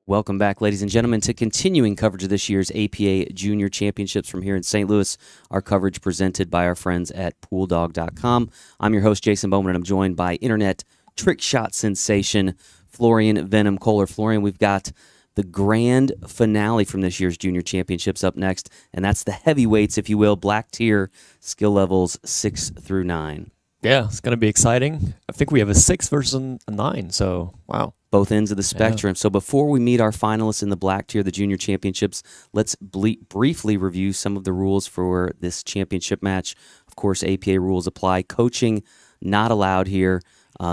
Welcome back, ladies and gentlemen, to continuing coverage of this year's APA Junior Championships from here in St. Louis. Our coverage presented by our friends at PoolDog.com. I'm your host, Jason Bowman, and I'm joined by internet trick shot sensation Florian Venom Kohler. Florian, we've got the grand finale from this year's Junior Championships up next, and that's the heavyweights, if you will, black tier, skill levels 6 through 9. Yeah, it's going to be exciting. I think we have a 6 versus a 9, so wow. Both ends of the spectrum. Yeah. So before we meet our finalists in the black tier, the Junior Championships, let's briefly review some of the rules for this championship match. Of course, APA rules apply. Coaching not allowed here.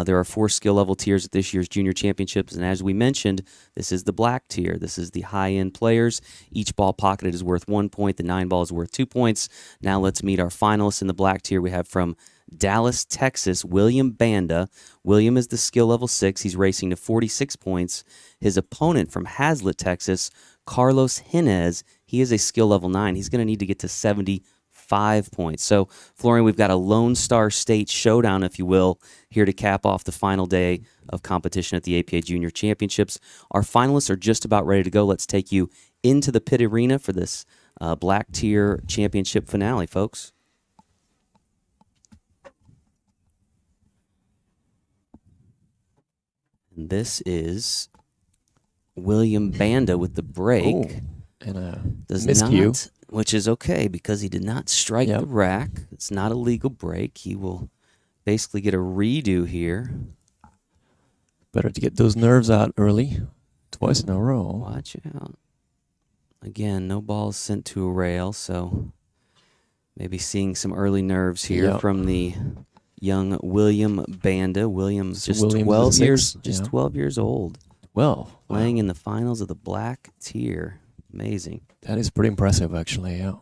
There are 4 skill level tiers at this year's Junior Championships, and as we mentioned, this is the black tier. This is the high-end players. Each ball pocketed is worth 1 point. The 9 ball is worth 2 points. Now let's meet our finalists in the black tier. We have from Dallas, Texas, William Banda. William is the skill level 6. He's racing to 46 points. His opponent from Hazlet, Texas, Carlos Hinez, he is a skill level 9. He's going to need to get to 75 points. So, Florian, we've got a Lone Star State showdown, if you will, here to cap off the final day of competition at the APA Junior Championships. Our finalists are just about ready to go. Let's take you into the pit arena for this black tier championship finale, folks. And this is William Banda with the break. Oh, and a miscue, which is okay because he did not strike the rack. It's not a legal break. He will basically get a redo here. Better to get those nerves out early, twice in a row. Watch out. Again, no balls sent to a rail, so maybe seeing some early nerves here from the young William Banda. William's just 12 years old. Well, playing in the finals of the black tier. Amazing. That is pretty impressive, actually, yeah.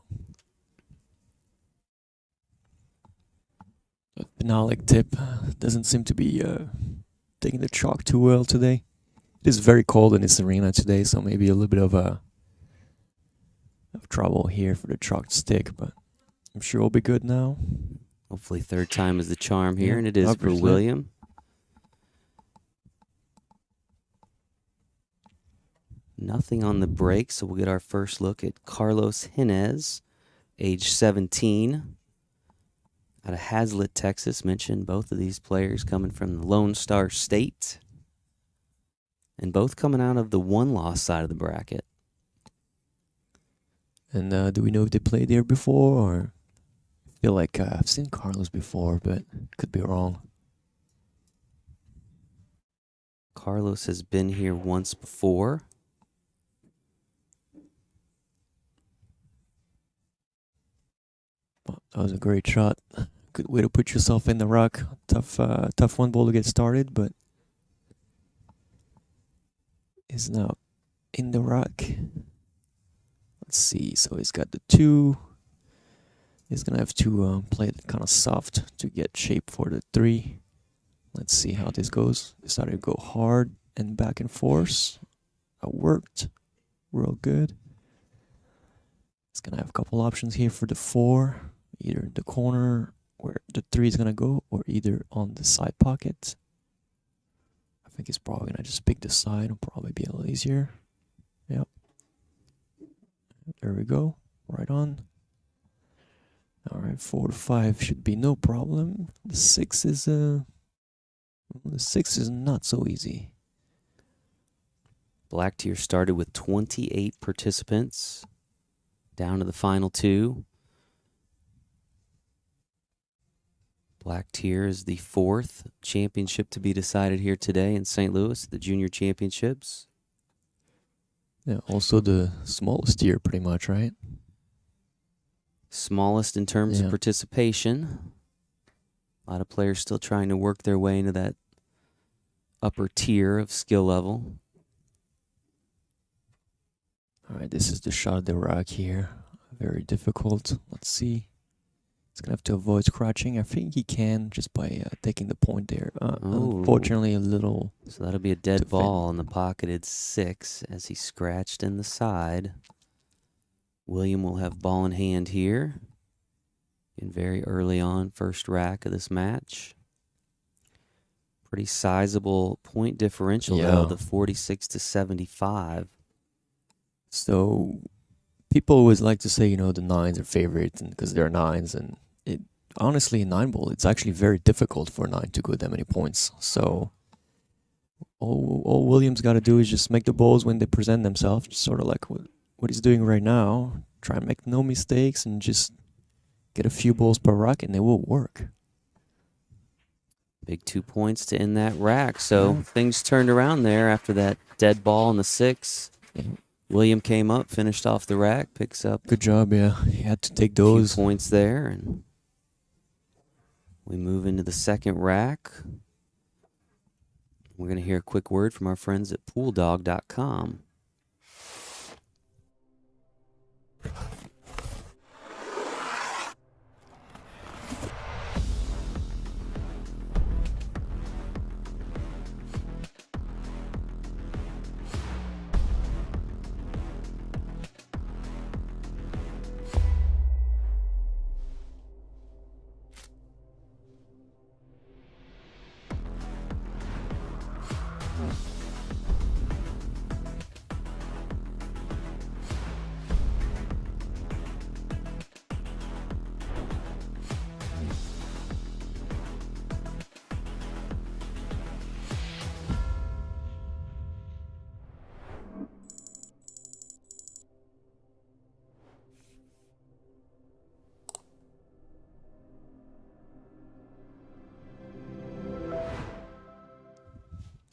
The phenolic tip doesn't seem to be taking the chalk too well today. It is very cold in this arena today, so maybe a little bit of trouble here for the chalk to stick, but I'm sure it'll be good now. Hopefully third time is the charm here, and it is for William. Nothing on the break, so we'll get our first look at Carlos Hinez, age 17, out of Hazlet, Texas. Mentioned both of these players coming from the Lone Star State, and both coming out of the one-loss side of the bracket. And do we know if they played there before, or? I feel like I've seen Carlos before, but could be wrong. Carlos has been here once before. Well, that was a great shot. Good way to put yourself in the rock. Tough one ball to get started, but is now in the rock. Let's see. So he's got the 2. He's going to have to play it kind of soft to get shape for the 3. Let's see how this goes. Decided to go hard and back and forth. That worked real good. He's going to have a couple options here for the 4. Either the corner where the 3 is going to go, or either on the side pocket. I think he's probably going to just pick the side. It'll probably be a little easier. Yep. There we go. Right on. All right, 4 to 5 should be no problem. The 6 is not so easy. Black tier started with 28 participants, down to the final 2. Black tier is the 4th championship to be decided here today in St. Louis, the Junior Championships. Yeah, also the smallest tier, pretty much, right? Smallest in terms of participation. A lot of players still trying to work their way into that upper tier of skill level. All right, this is the shot of the rock here. Very difficult. Let's see. He's going to have to avoid scratching. I think he can just by taking the point there. Unfortunately, a little... So that'll be a dead ball in the pocketed 6 as he scratched in the side. William will have ball in hand here. And very early on, first rack of this match. Pretty sizable point differential, Yeah. though, the 46 to 75. So people always like to say, the nines are favorites and because they're nines, and it honestly in nine ball it's actually very difficult for a nine to go that many points. So all Williams got to do is just make the balls when they present themselves, just sort of like what he's doing right now. Try and make no mistakes and just get a few balls per rack, and they will work. Big 2 points to end that rack. So Yeah. things turned around there after that dead ball in the 6. Yeah. William came up, finished off the rack, picks up Good job, yeah. He had to take a few those. points there, and we move into the second rack. We're going to hear a quick word from our friends at pooldog.com.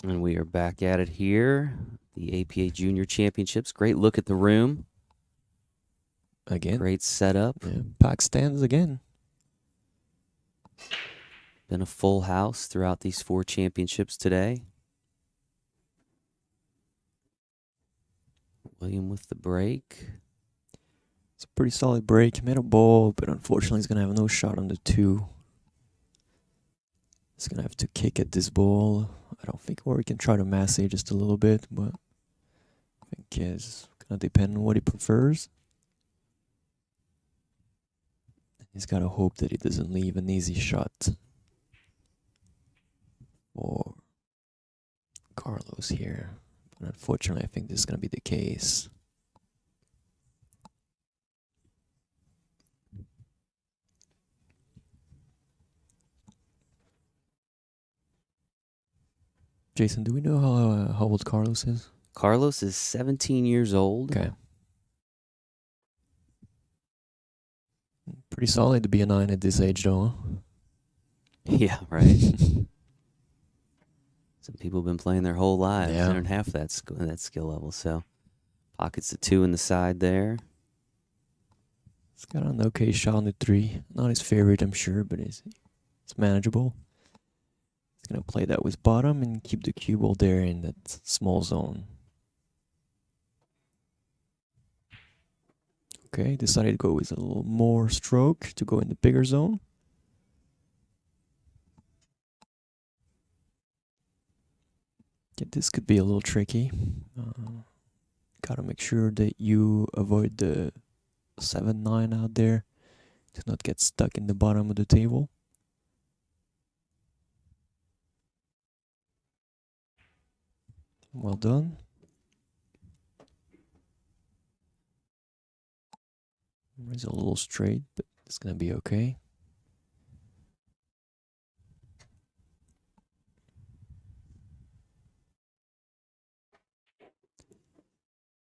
And we are back at it here. The APA Junior Championships. Great look at the room. Again. Great setup. Yeah. Pack stands again. Been a full house throughout these 4 championships today. William with the break. It's a pretty solid break. He made a ball, but unfortunately he's going to have no shot on the 2. He's going to have to kick at this ball. I don't think, or he can try to mass it just a little bit, but I think it's going to depend on what he prefers. He's got to hope that he doesn't leave an easy shot for Carlos here. But unfortunately, I think this is going to be the case. Jason, do we know how old Carlos is? Carlos is 17 years old. Okay. Pretty solid to be a 9 at this age, though. Huh? Yeah, right. Some people have been playing their whole lives. Yeah. They aren't half that skill level. So pockets the 2 in the side there. He's got an okay shot on the 3. Not his favorite, I'm sure, but it's manageable. He's going to play that with bottom and keep the cue ball there in that small zone. Okay, decided to go with a little more stroke to go in the bigger zone. Yeah, this could be a little tricky. Gotta make sure that you avoid the 7-9 out there to not get stuck in the bottom of the table. Well done. It's a little straight, but it's gonna be okay.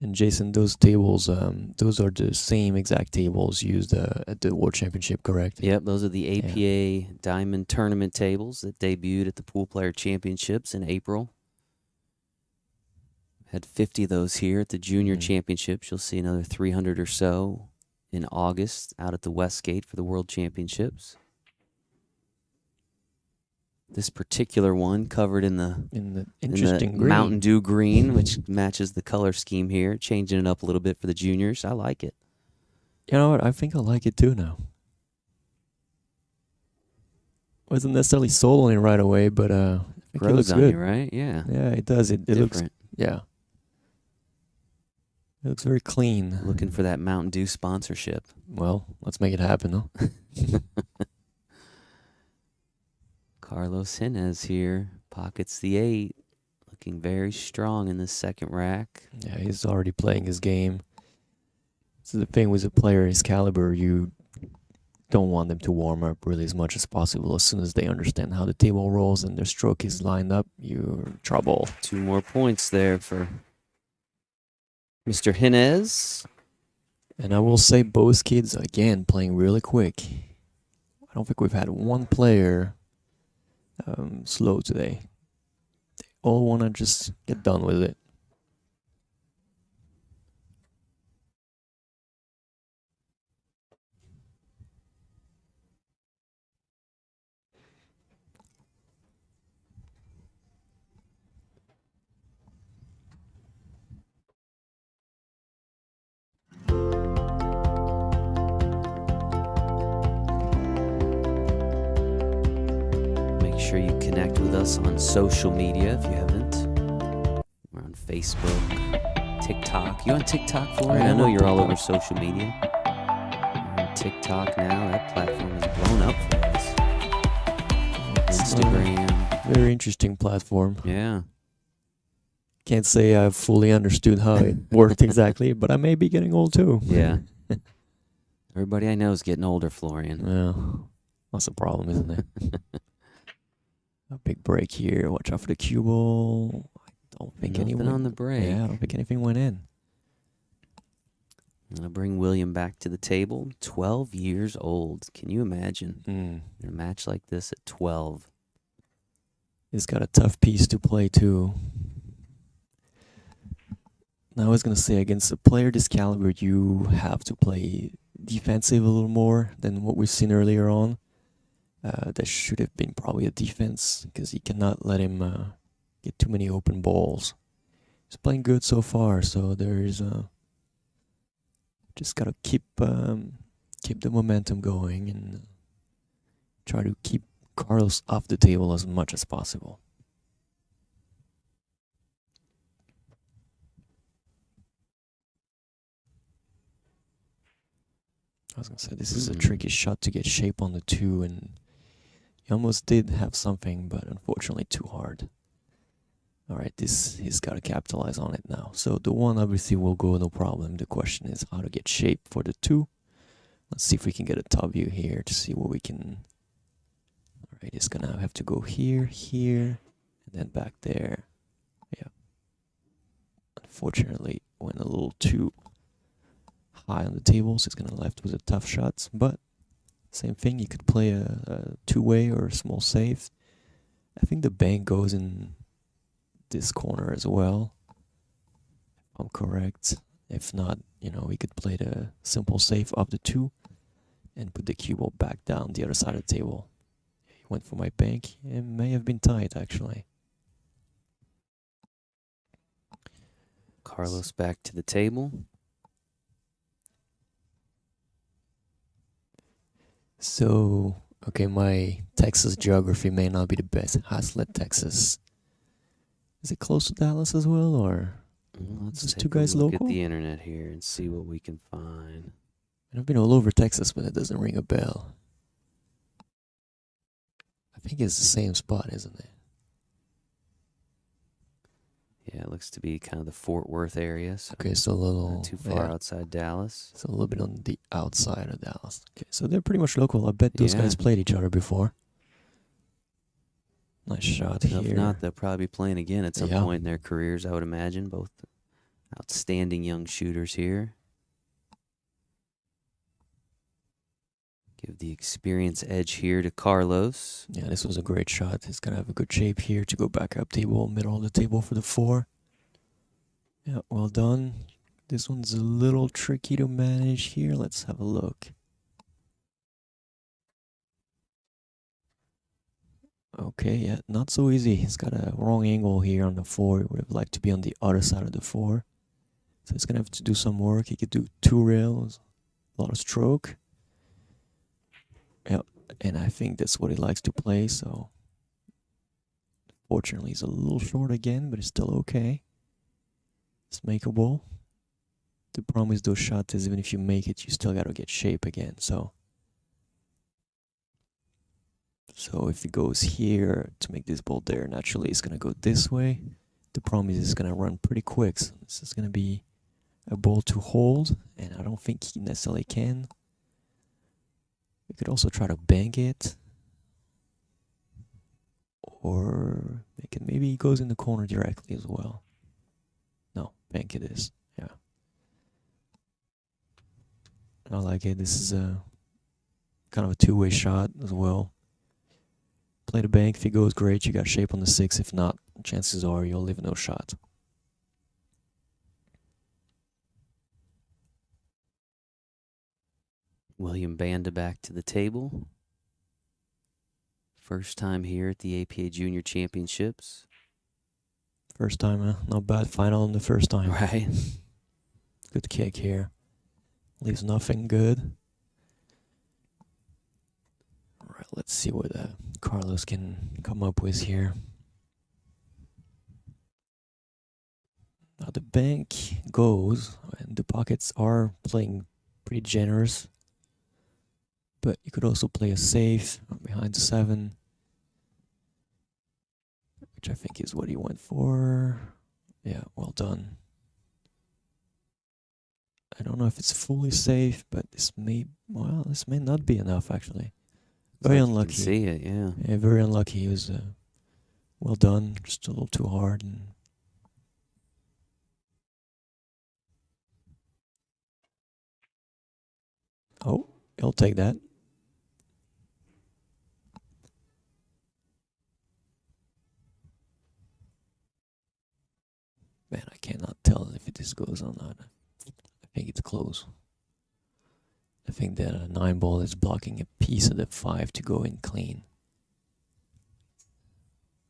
And Jason, those tables, those are the same exact tables used at the World Championship, correct? Yep, those are the APA Diamond Tournament tables that debuted at the Pool Player Championships in April. Had 50 of those here at the Junior Championships. You'll see another 300 or so in August out at the Westgate for the World Championships. This particular one covered in the interesting green. Mountain Dew green, which matches the color scheme here, changing it up a little bit for the juniors. I like it. You know what? I think I like it too now. Wasn't necessarily sold on it right away, but I think it looks Grows on good. you, right? Yeah. Yeah, it does. It looks, Different. yeah. It looks very clean. Looking for that Mountain Dew sponsorship. Well, let's make it happen, huh? Carlos Henez here Pockets the 8. Looking very strong in this second rack. Yeah, he's already playing his game. So the thing with a player his caliber, you don't want them to warm up really as much as possible. As soon as they understand how the table rolls and their stroke is lined up, you're in trouble. 2 more points there for Mr. Hinez. And I will say both kids, again, playing really quick. I don't think we've had one player slow today. They all want to just get done with it. Make sure you connect with us on social media if you haven't. We're on Facebook, TikTok. You on TikTok, Florian? I know you're all over social media. We're on TikTok now. That platform is blown up for us. Instagram. Very interesting platform. Yeah. Can't say I've fully understood how it worked exactly, but I may be getting old too. Yeah. Everybody I know is getting older, Florian. Yeah. That's a problem, isn't it? A big break here. Watch out for the cue ball. I don't think Nothing anyone on the break. Yeah, I don't think anything went in. I'm going to bring William back to the table. 12 years old. Can you imagine? In a match like this at 12. He's got a tough piece to play too. Now I was going to say, against a player this caliber, you have to play defensive a little more than what we've seen earlier on. That should have been probably a defense, because you cannot let him get too many open balls. He's playing good so far, so there's just gotta keep the momentum going and try to keep Carlos off the table as much as possible. I was gonna say, this is a tricky shot to get shape on the 2, and he almost did have something, but unfortunately too hard. Alright, he's got to capitalize on it now. So the 1 obviously will go no problem. The question is how to get shape for the 2. Let's see if we can get a top view here to see what we can. Alright, he's gonna have to go here, here, and then back there. Yeah. Unfortunately, went a little too high on the table, so he's gonna left with a tough shot. But same thing, you could play a 2-way or a small save. I think the bank goes in this corner as well, if I'm correct. If not, we could play the simple save of the 2 and put the cue ball back down the other side of the table. He went for my bank. It may have been tight, actually. Carlos back to the table. So, okay, my Texas geography may not be the best. Haslett, Texas. Is it close to Dallas as well, or Let's is take 2 guys a look local? at the internet here and see what we can find. I've been all over Texas, but it doesn't ring a bell. I think it's the same spot, isn't it? Yeah, it looks to be kind of the Fort Worth area. So Okay, so a little not too far outside Dallas. So a little bit on the outside of Dallas. Okay, so they're pretty much local. I bet those Yeah. guys played each other before. Nice shot If here. not, they'll probably be playing again at some Yeah. point in their careers, I would imagine. Both outstanding young shooters here. Give the experience edge here to Carlos. Yeah, this was a great shot. He's gonna have a good shape here to go back up table, middle of the table for the 4. Yeah, well done. This one's a little tricky to manage here. Let's have a look. Okay, yeah, not so easy. He's got a wrong angle here on the 4. He would have liked to be on the other side of the 4. So he's gonna have to do some work. He could do 2 rails, a lot of stroke. Yep, and I think that's what he likes to play, so fortunately he's a little short again, but it's still okay. It's makeable. The problem with those shots is even if you make it, you still gotta get shape again, so So if he goes here to make this ball there, naturally it's gonna go this way. The problem is it's gonna run pretty quick. So this is gonna be a ball to hold, and I don't think he necessarily can. We could also try to bank it. Or make it, maybe he goes in the corner directly as well. No, bank it is. Yeah. I like it. This is a kind of a two-way shot as well. Play the bank. If it goes great, you got shape on the 6. If not, chances are you'll leave no shot. William Banda back to the table. First time here at the APA Junior Championships. First time, not bad. Final in the first time. Right. Good kick here. Leaves nothing good. All right, let's see what Carlos can come up with here. Now the bank goes, and the pockets are playing pretty generous. But you could also play a safe behind the 7, which I think is what he went for. Yeah, well done. I don't know if it's fully safe, but this may not be enough actually. Very unlucky. You can see it, yeah. Yeah, very unlucky. It was well done, just a little too hard. And oh, he'll take that. Man, I cannot tell if this goes or not. I think it's close. I think that 9 ball is blocking a piece of the 5 to go in clean.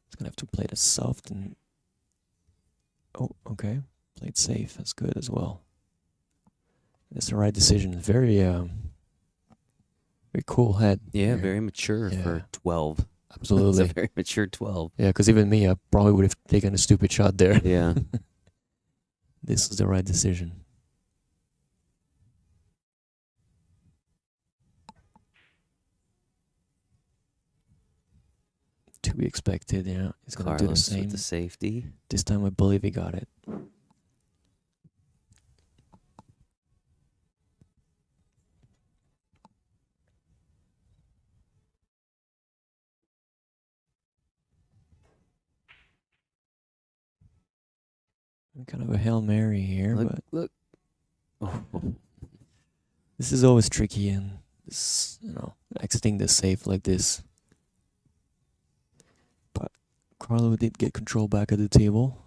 It's gonna have to play it soft and oh, okay, played safe. That's good as well. That's the right decision. Very, very cool head. Yeah, here. very mature for 12. Absolutely. It's a very mature 12. Yeah, because even me, I probably would have taken a stupid shot there. Yeah. This is the right decision. To be expected, yeah. He's going to do the Carlos same. with the safety. This time I believe he got it. Kind of a Hail Mary here, but Look. Oh. this is always tricky, and this, exiting the safe like this. But Carlo did get control back at the table.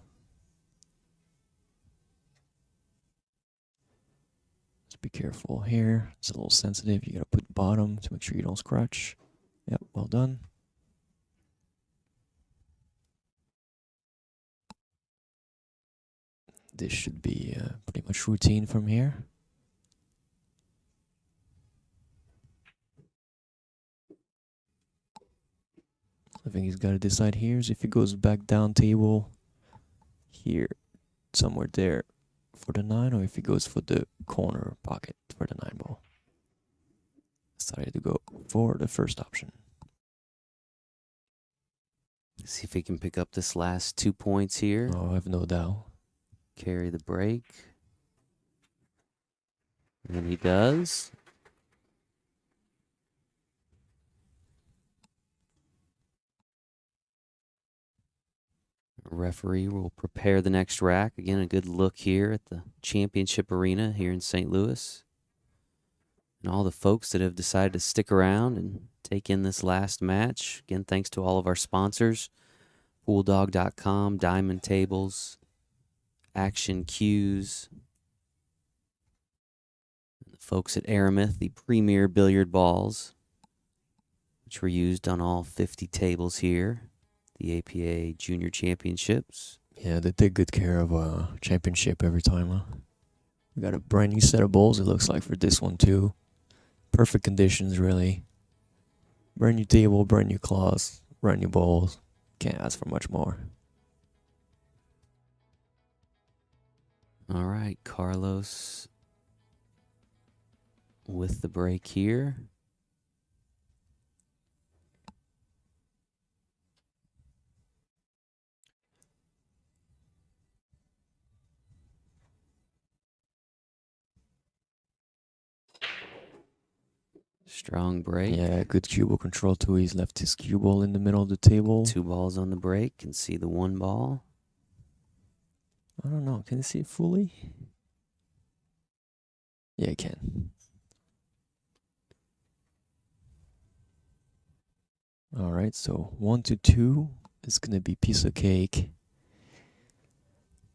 Just be careful here. It's a little sensitive. You gotta put bottom to make sure you don't scratch. Yep, well done. This should be pretty much routine from here. I think he's got to decide here is if he goes back down table here, somewhere there for the 9, or if he goes for the corner pocket for the 9 ball. Decided to go for the first option. See if he can pick up this last 2 points here. Oh, I have no doubt. Carry the break. And he does. Referee will prepare the next rack. Again, a good look here at the championship arena here in St. Louis. And all the folks that have decided to stick around and take in this last match. Again, thanks to all of our sponsors. Pooldog.com, Diamond Tables, Action Cues, and the folks at Aramith, the premier billiard balls, which were used on all 50 tables here, the APA Junior Championships. Yeah, they take good care of championship every time, huh? We got a brand new set of balls, it looks like, for this one too. Perfect conditions, really. Brand new table, brand new claws, brand new balls. Can't ask for much more. All right, Carlos with the break here. Strong break. Yeah, good cue ball control too. He's left his cue ball in the middle of the table. 2 balls on the break. Can see the 1 ball. I don't know. Can you see it fully? Yeah, you can. All right, so 1 to 2 is gonna be piece of cake.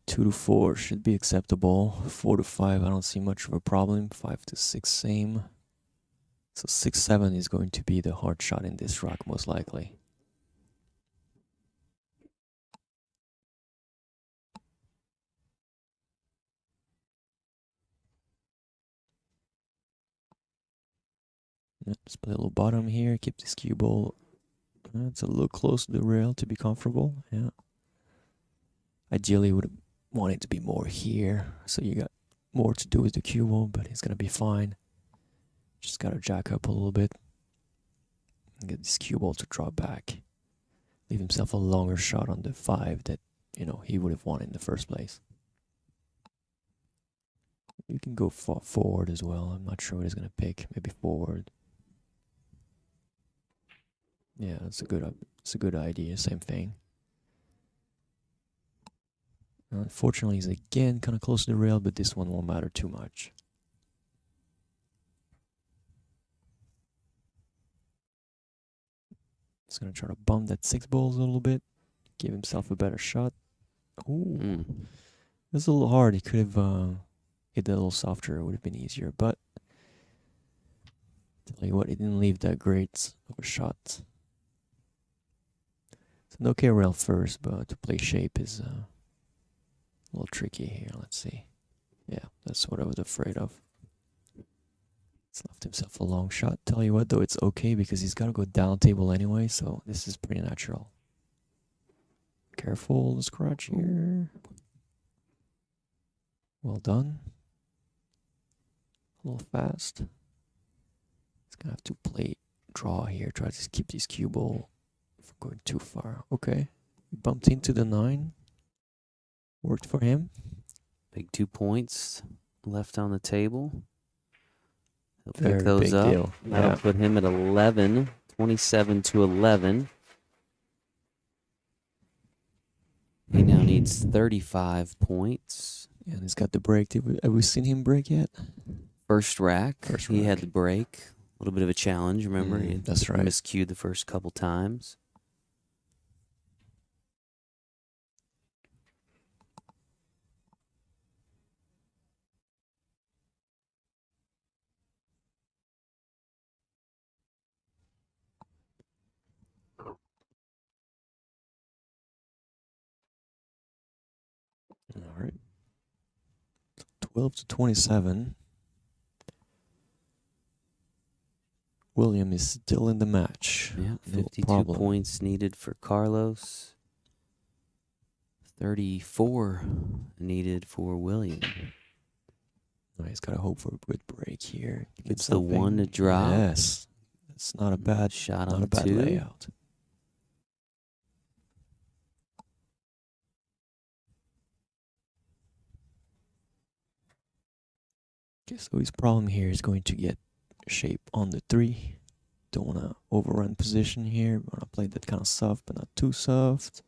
2 to 4 should be acceptable. 4 to 5, I don't see much of a problem. 5 to 6, same. So 6-7 is going to be the hard shot in this rock, most likely. Let's play a little bottom here. Keep this cue ball. It's a little close to the rail to be comfortable. Yeah. Ideally, would want it to be more here, so you got more to do with the cue ball, but it's gonna be fine. Just gotta jack up a little bit and get this cue ball to drop back. Leave himself a longer shot on the 5 that, you know, he would have won in the first place. You can go forward as well. I'm not sure what he's gonna pick. Maybe forward. Yeah, it's a good idea. Same thing. Unfortunately, he's again kind of close to the rail, but this one won't matter too much. He's gonna try to bump that 6 balls a little bit, give himself a better shot. Ooh, it's a little hard. He could have hit that a little softer. It would have been easier, but tell you what, he didn't leave that great of a shot. So no K rail first, but to play shape is a little tricky here. Let's see. Yeah, that's what I was afraid of. He's left himself a long shot. Tell you what, though, it's okay because he's got to go down table anyway, so this is pretty natural. Careful, the scratch here. Well done. A little fast. He's going to have to play draw here. Try to keep this cue ball from going too far. Okay. He bumped into the 9. Worked for him. Big 2 points left on the table. He'll pick Very those big up. deal. That'll Yeah. put him at 11, 27 to 11. He now needs 35 points. And he's got the break. Have we seen him break yet? First rack. First He had rack. the break. A little bit of a challenge, remember? He That's right. miscued the first couple times. All right. 12 to 27. William is still in the match. Yeah, No 52 problem. points needed for Carlos. 34 needed for William. Oh, he's got to hope for a good break here. Get It's the 1 to something. drop. Yes. It's not a bad Shot not on a bad 2. layout. Okay, so his problem here is going to get shape on the 3. Don't want to overrun position here. Want to play that kind of soft, but not too soft.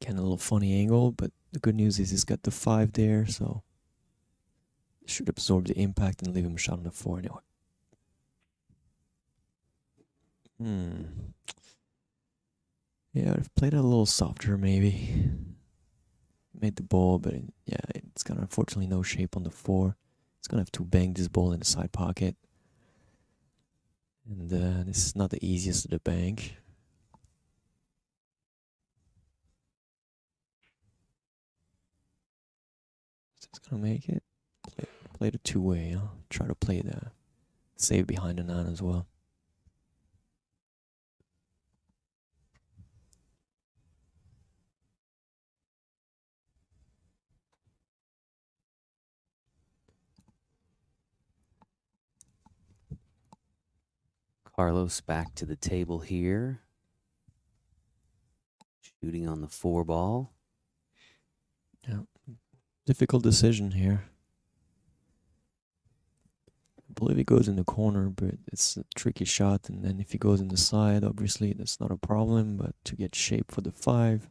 Kind of a little funny angle, but the good news is he's got the 5 there, so should absorb the impact and leave him a shot on the 4 anyway. Yeah, I've played it a little softer maybe. Made the ball, but it's got unfortunately no shape on the 4. It's gonna have to bang this ball in the side pocket. And this is not the easiest of the bank. Is this gonna make it? Play the 2-way, huh? Try to play the save behind the 9 as well. Carlos back to the table here. Shooting on the 4 ball. Yeah. Difficult decision here. believe he goes in the corner, but it's a tricky shot. And then if he goes in the side, obviously that's not a problem. But to get shape for the 5,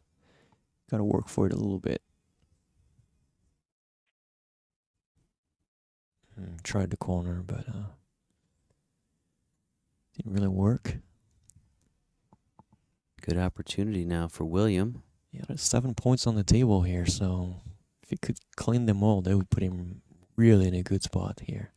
gotta work for it a little bit. Tried the corner, but didn't really work. Good opportunity now for William. Yeah, there's 7 points on the table here, so if he could clean them all, that would put him really in a good spot here.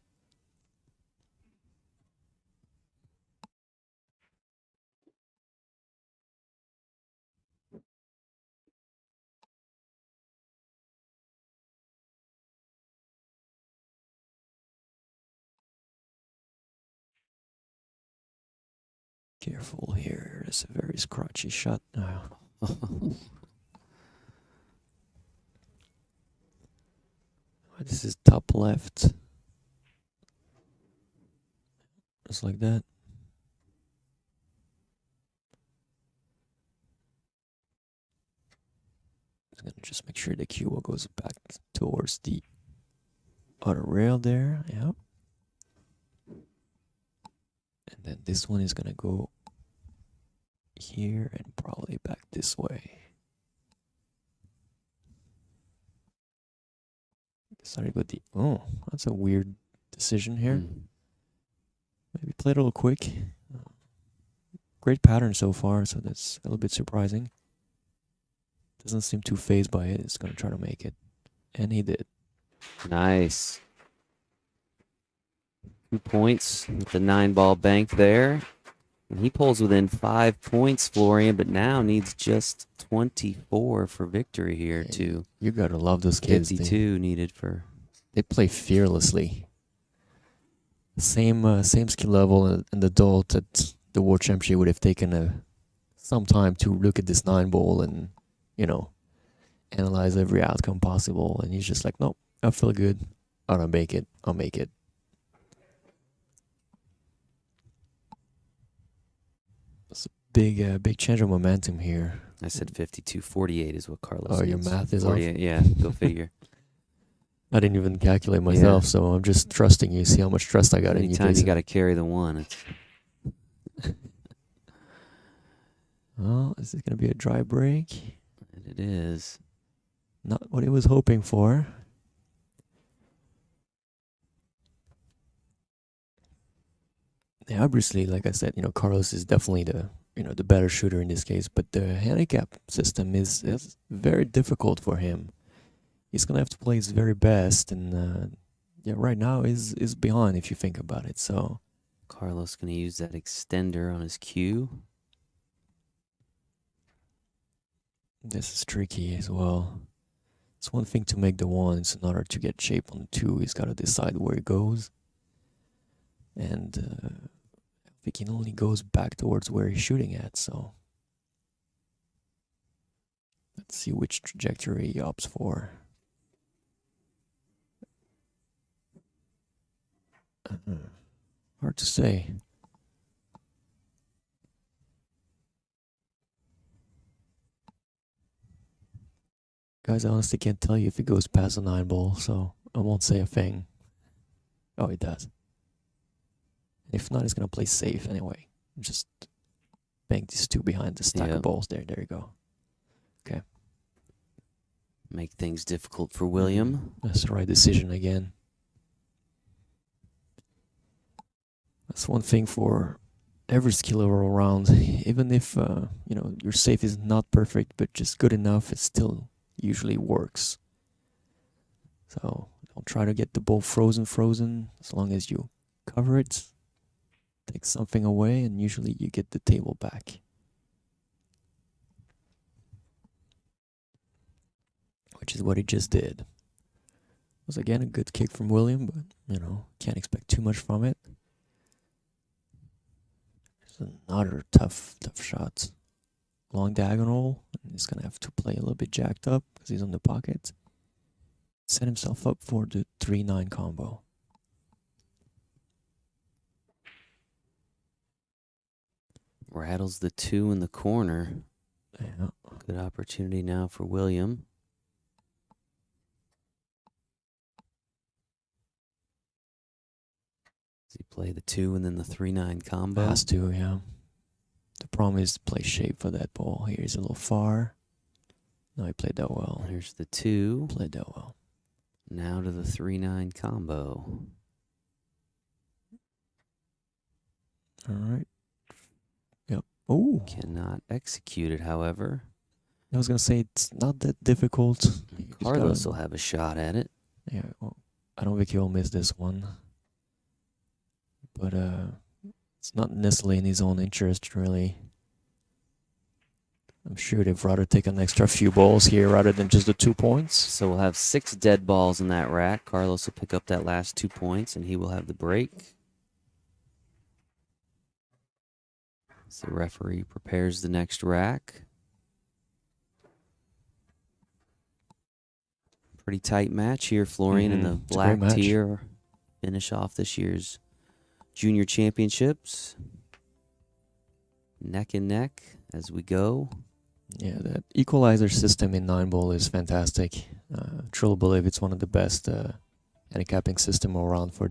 Careful here. It's a very scratchy shot. This is top left. Just like that. I'm gonna just make sure the cue goes back towards the other rail there. Yeah. And then this one is gonna go here and probably back this way. Decided to go deep. Oh, that's a weird decision here. Maybe play it a little quick. Great pattern so far, so that's a little bit surprising. Doesn't seem too phased by it. It's gonna try to make it. And he did. Nice. 2 points with the 9-ball bank there. And he pulls within 5 points, Florian, but now needs just 24 for victory here too. You gotta love those kids. 52 needed for. They play fearlessly. Same skill level and the adult at the World Championship would have taken some time to look at this 9-ball and, analyze every outcome possible. And he's just like, nope, I feel good. I don't make it. I'll make it. It's a big change of momentum here. I said 52. 48 is what Carlos Oh, needs. your math is 48, off? yeah, go figure. I didn't even calculate myself, so I'm just trusting you. See how much trust I got in you. Anytime you got to carry the 1. It's... Well, is it going to be a dry break? And it is. Not what he was hoping for. Yeah, obviously, like I said, Carlos is definitely the better shooter in this case, but the handicap system is very difficult for him. He's gonna have to play his very best, and right now is behind if you think about it. So Carlos gonna use that extender on his cue. This is tricky as well. It's one thing to make the 1, it's another to get shape on the 2. He's got to decide where he goes. And I think he only goes back towards where he's shooting at, so let's see which trajectory he opts for. Hard to say. Guys, I honestly can't tell you if it goes past the 9-ball, so I won't say a thing. Oh, it does. If not, it's going to play safe anyway. Just bank these 2 behind the stack of balls there. There you go. Okay. Make things difficult for William. That's the right decision again. That's one thing for every skill level around. Even if, your safe is not perfect, but just good enough, it still usually works. So don't try to get the ball frozen. As long as you cover it, take something away, and usually you get the table back. Which is what he just did. It was again a good kick from William, but can't expect too much from it. There's another tough shot. Long diagonal, and he's gonna have to play a little bit jacked up because he's on the pocket. Set himself up for the 3-9 combo. Rattles the 2 in the corner. Yeah. Good opportunity now for William. Does he play the 2 and then the 3-9 combo? Has to, yeah. The problem is to play shape for that ball. Here he's a little far. No, he played that well. There's the 2. Played that well. Now to the 3-9 combo. All right. Yep. Oh, Cannot execute it, however. I was gonna say it's not that difficult. You just Carlos gotta- will have a shot at it. Yeah. Well, I don't think he'll miss this one. But it's not necessarily in his own interest, really. I'm sure they'd rather take an extra few balls here rather than just the 2 points. So we'll have 6 dead balls in that rack. Carlos will pick up that last 2 points, and he will have the break. As the referee prepares the next rack. Pretty tight match here. Florian and the It's a great black match. tier finish off this year's junior championships. Neck and neck as we go. Yeah, that equalizer system in 9-ball is fantastic. Truly believe it's one of the best handicapping system around for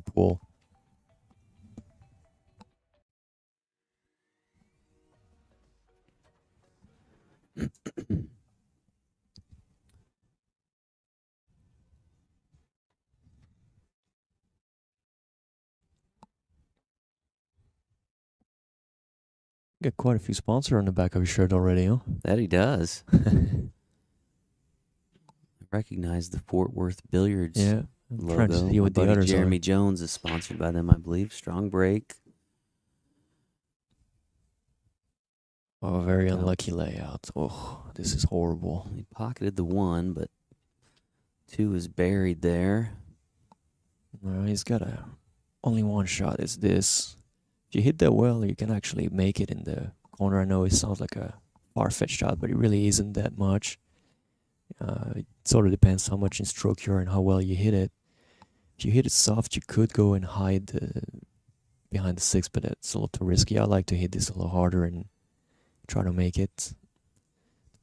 pool. Got quite a few sponsors on the back of your shirt already, huh? That he does. Recognize the Fort Worth Billiards Yeah. I'm trying to logo. see My what the buddy others Jeremy are. Jones is sponsored by them, I believe. Strong break. Oh, very Yeah. unlucky layout. Oh, this is horrible. He pocketed the 1, but 2 is buried there. He's got only one shot. Is this? If you hit that well, you can actually make it in the corner. I know it sounds like a far-fetched shot, but it really isn't that much. It sort of depends how much in stroke you're and how well you hit it. If you hit it soft, you could go and hide behind the 6, but that's a little too risky. I like to hit this a little harder and try to make it.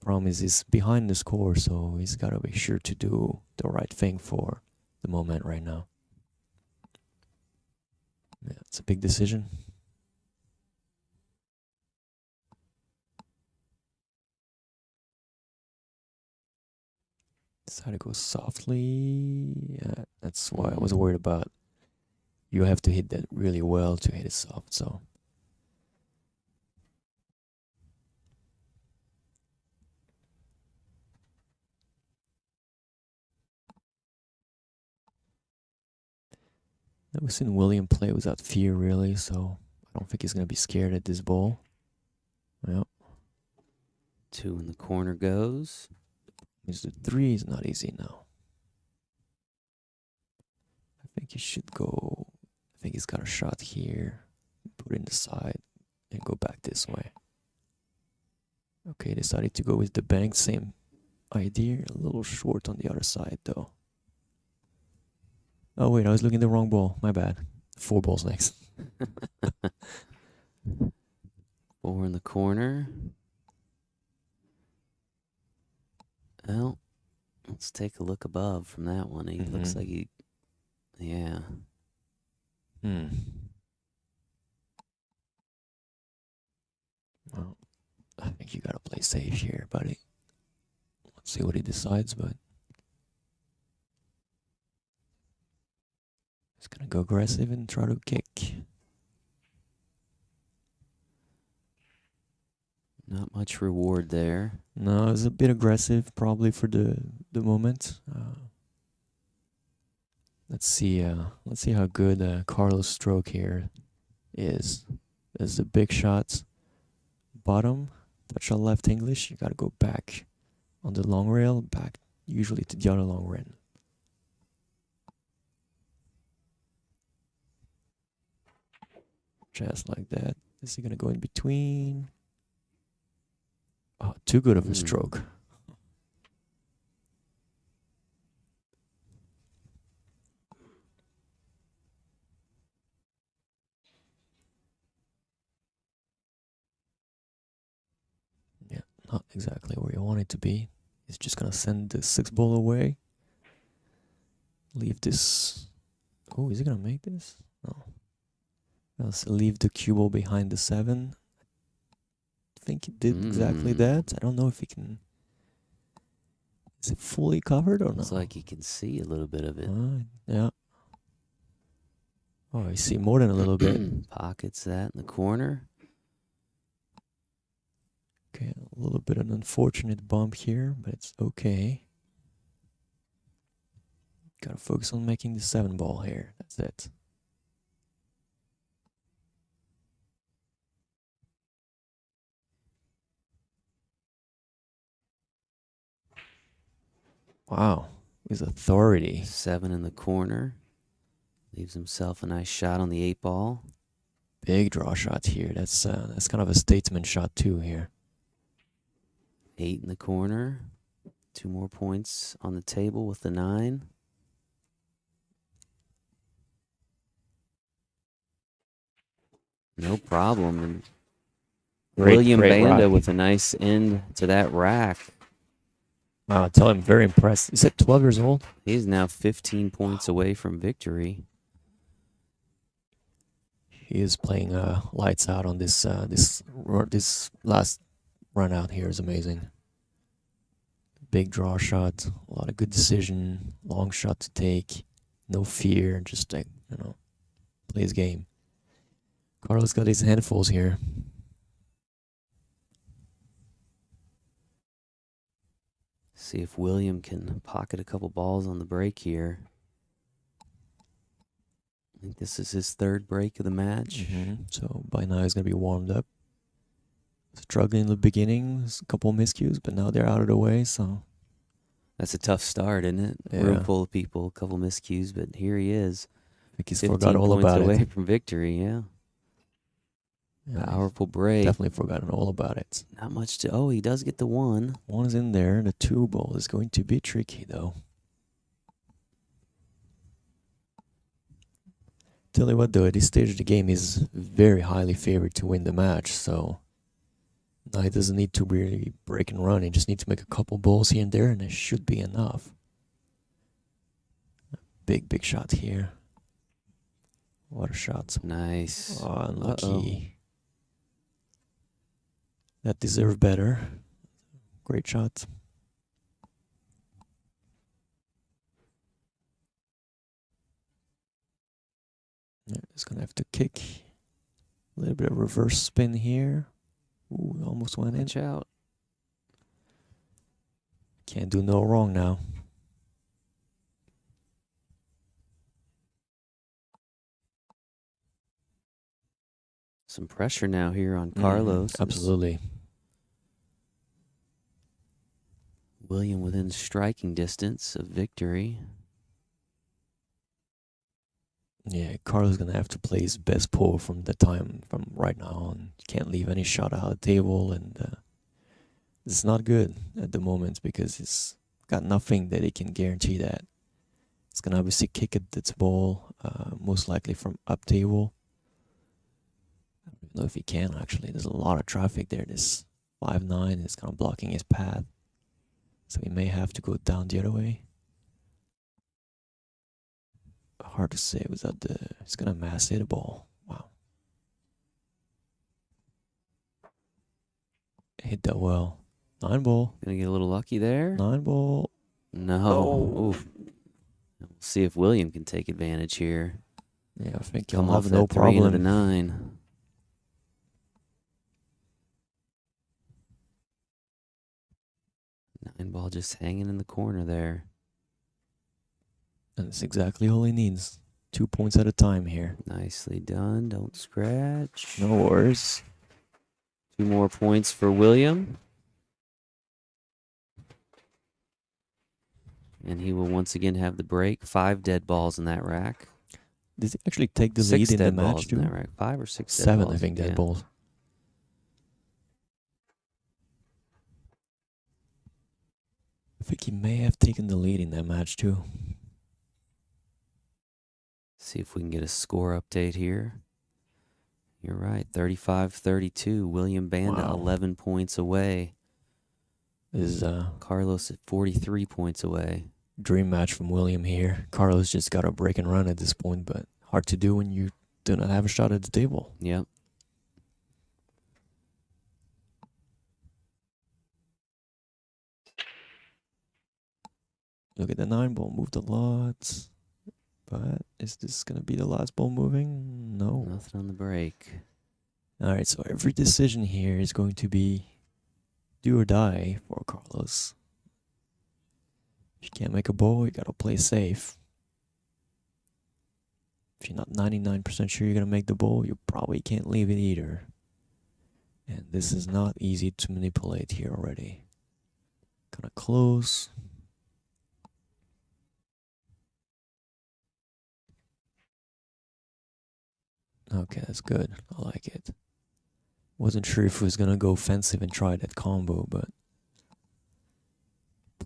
The problem is he's behind the score, so he's got to be sure to do the right thing for the moment right now. Yeah, it's a big decision. Decided to go softly. Yeah, that's why I was worried about. You have to hit that really well to hit it soft, so. Never seen William play without fear, really, so I don't think he's going to be scared at this ball. Well, 2 in the corner goes. means the 3 is not easy now. I think he should go. I think he's got a shot here. Put it in the side and go back this way. Okay, decided to go with the bank. Same idea. A little short on the other side, though. Oh, wait, I was looking at the wrong ball. My bad. 4 balls next. 4 in the corner. Well, let's take a look above from that one. He looks like he, yeah. Well, I think you gotta play safe here, buddy. Let's see what he decides, but he's gonna go aggressive and try to kick. Not much reward there. No, it's a bit aggressive, probably for the moment. Let's see how good Carlos' stroke here is. There's the big shots. Bottom, touch on left English. You gotta go back on the long rail, back usually to the other long rail. Just like that. Is he gonna go in between? Oh, too good of a stroke. Yeah, not exactly where you want it to be. He's just gonna send the 6 ball away. Leave this. Oh, is he gonna make this? No. Let's leave the cue ball behind the 7. I think he did exactly that. I don't know if he can. Is it fully covered or Looks not? like you can see a little bit of it. Yeah. Oh, I see more than a little bit. Pockets that in the corner. Okay, a little bit of an unfortunate bump here, but it's okay. Gotta focus on making the 7 ball here. That's it. Wow, with authority. 7 in the corner. Leaves himself a nice shot on the 8 ball. Big draw shot here. That's kind of a statement shot too here. 8 in the corner. 2 more points on the table with the 9. No problem. And William Banda rack. with a nice end to that rack. Wow, I tell him, very impressed. He's at 12 years old. He's now 15 points away from victory. He is playing lights out on this last run out here is amazing. Big draw shot, a lot of good decision, long shot to take, no fear, just play his game. Carlos got his handfuls here. See if William can pocket a couple balls on the break here. I think this is his 3rd break of the match. So by now he's going to be warmed up. Struggling in the beginning, a couple of miscues, but now they're out of the way, so. That's a tough start, isn't it? Yeah. Room full of people, a couple miscues, but here he is. I think he's 15 forgot all points about away it. from victory, yeah. Yeah, Powerful break. definitely forgotten all about it. Not much to... Oh, he does get the 1. 1 is in there. The 2 ball is going to be tricky, though. Tell you what, though, at this stage of the game, he's very highly favored to win the match, so now he doesn't need to really break and run. He just needs to make a couple balls here and there, and it should be enough. Big shot here. What a shot. Nice. Oh, unlucky. That deserved better. Great shot. Yeah, just gonna have to kick. A little bit of reverse spin here. Ooh, almost went in. Watch out. Can't do no wrong now. Some pressure now here on Carlos. Absolutely. William within striking distance of victory. Yeah, Carlos gonna have to play his best pull from right now on. Can't leave any shot out of the table, and it's not good at the moment because he's got nothing that he can guarantee that. He's gonna obviously kick at its ball, most likely from up table. I don't know if he can actually. There's a lot of traffic there. This 5-9 is kind of blocking his path, so he may have to go down the other way. Hard to say without he's gonna mass hit a ball. Wow. Hit that well. 9 ball. Gonna get a little lucky there. 9 ball. No. Oh. Oof. We'll see if William can take advantage here. Yeah, I think he'll Come off have that no 3 into the problem. 9. 9 ball just hanging in the corner there. And that's exactly all he needs. 2 points at a time here. Nicely done. Don't scratch. No worries. 2 more points for William. And he will once again have the break. 5 dead balls in that rack. Did he actually take the 6 lead in the dead match balls in too? that rack. 5 or 6 dead 7, balls. I think, dead Yeah. balls. I think he may have taken the lead in that match too. See if we can get a score update here. You're right. 35-32. William Banda Wow. 11 points away. This is Carlos at 43 points away. dream match from William here. Carlos just got a break and run at this point, but hard to do when you do not have a shot at the table. Yep. Look at the 9 ball, moved a lot. But is this going to be the last ball moving? No. Nothing on the break. All right, so every decision here is going to be do or die for Carlos. If you can't make a ball, you got to play safe. If you're not 99% sure you're going to make the ball, you probably can't leave it either. And this is not easy to manipulate here already. Kind of close. Okay, that's good. I like it. Wasn't sure if he was going to go offensive and try that combo, but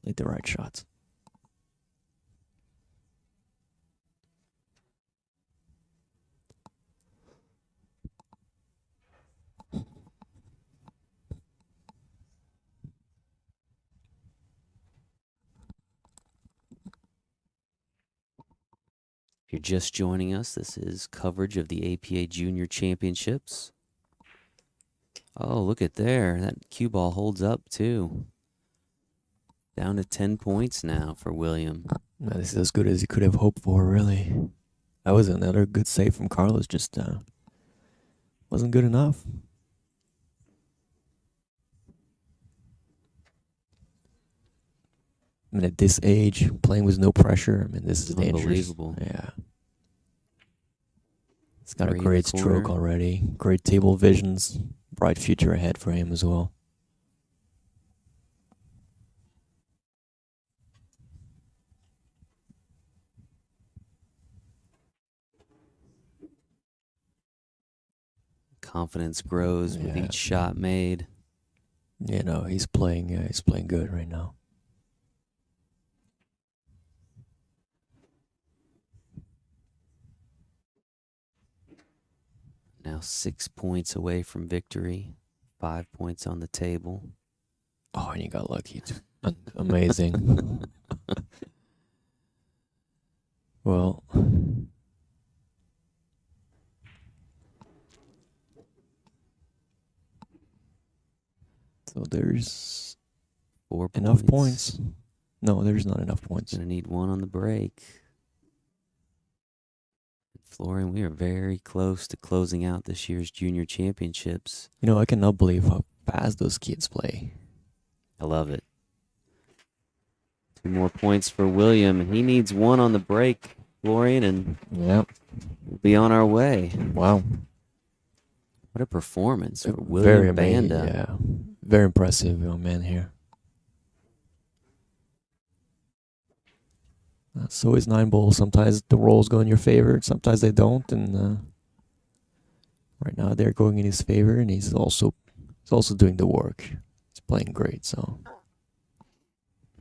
played the right shot. If you're just joining us, this is coverage of the APA Junior Championships. Oh, look at there. That cue ball holds up, too. Down to 10 points now for William. No, this is as good as you could have hoped for, really. That was another good save from Carlos, just wasn't good enough. I mean, at this age, playing with no pressure, I mean, this is dangerous. Unbelievable. Yeah. He's got a Three in great the stroke corner. already. Great table visions. Bright future ahead for him as well. Confidence grows with Yeah. each shot made. You know, he's playing good right now. Now 6 points away from victory. 5 points on the table. Oh, and you got lucky too. Amazing. Well, so there's 4 points. enough points. No, there's not enough points. Gonna need one on the break. Florian, we are very close to closing out this year's junior championships. You know, I cannot believe how fast those kids play. I love it. 2 more points for William. He needs one on the break, Florian, and Yep. we'll be on our way. Wow. What a performance for Very William amazing. Banda. Yeah. Very impressive young man here. So is 9 ball. Sometimes the rolls go in your favor, sometimes they don't, and right now they're going in his favor, and he's also doing the work. He's playing great, so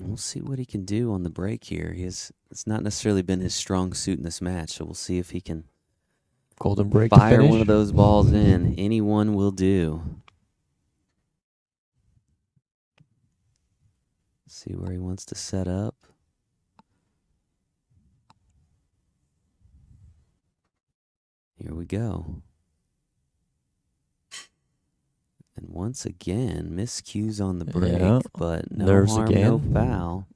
We'll see what he can do on the break here. It's not necessarily been his strong suit in this match, so we'll see if he can golden break to fire finish. one of those balls in. Anyone will do. See where he wants to set up. Here we go. And once again, miscues on the break, Yeah. but no Nerves harm, again. no foul.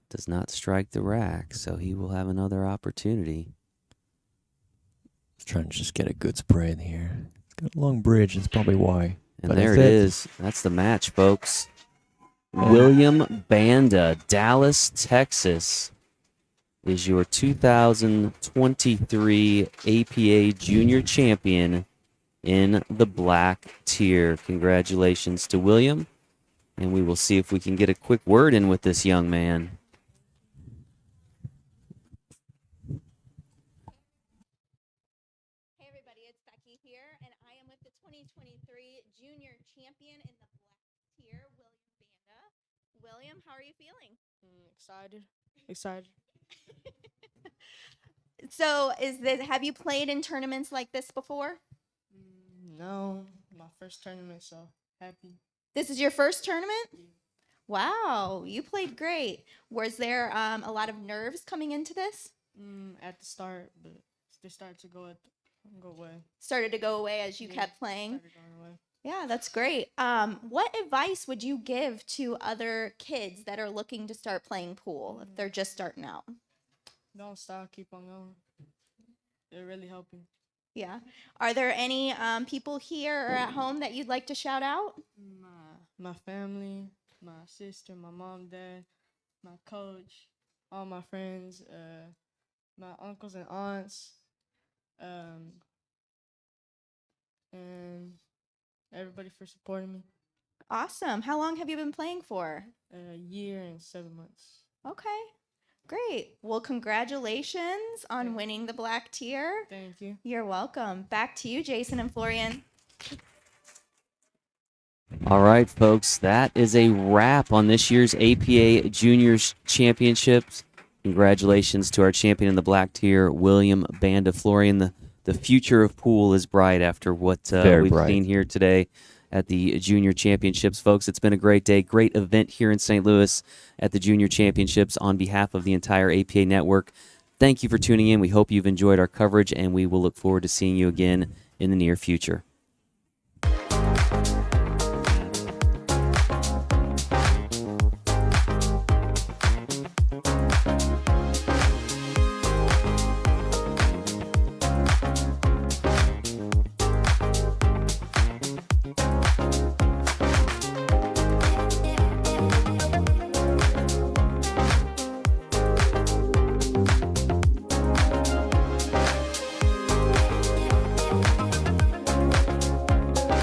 Does not strike the rack, so he will have another opportunity. He's trying to just get a good spread here. It's got a long bridge, that's probably why. And But there it that's it. is. That's the match, folks. William Banda, Dallas, Texas, is your 2023 APA Junior Champion in the black tier. Congratulations to William. And we will see if we can get a quick word in with this young man. Hey everybody, it's Becky here, and I am with the 2023 Junior Champion in the black tier, William Banda. William, how are you feeling? Excited. So, have you played in tournaments like this before? No, my first tournament, so happy. This is your first tournament? Wow, you played great. Was there a lot of nerves coming into this? At the start, but they started to go away. Started to go away as you Yeah, kept playing? Started going away. Yeah, that's great. What advice would you give to other kids that are looking to start playing pool if they're just starting out? Don't stop. Keep on going. They're really helping. Yeah. Are there any people here or at home that you'd like to shout out? My family, my sister, my mom, dad, my coach, all my friends, my uncles and aunts, and everybody for supporting me. Awesome. How long have you been playing for? A year and 7 months. Okay. Great. Well, congratulations on Thank- winning the black tier. Thank you. You're welcome. Back to you, Jason and Florian. All right, folks, that is a wrap on this year's APA Juniors Championships. Congratulations to our champion in the black tier, William Banda. Florian, the future of pool is bright after what Very we've bright. seen here today at the Junior Championships. Folks, it's been a great day, great event here in St. Louis at the Junior Championships on behalf of the entire APA network. Thank you for tuning in. We hope you've enjoyed our coverage, and we will look forward to seeing you again in the near future.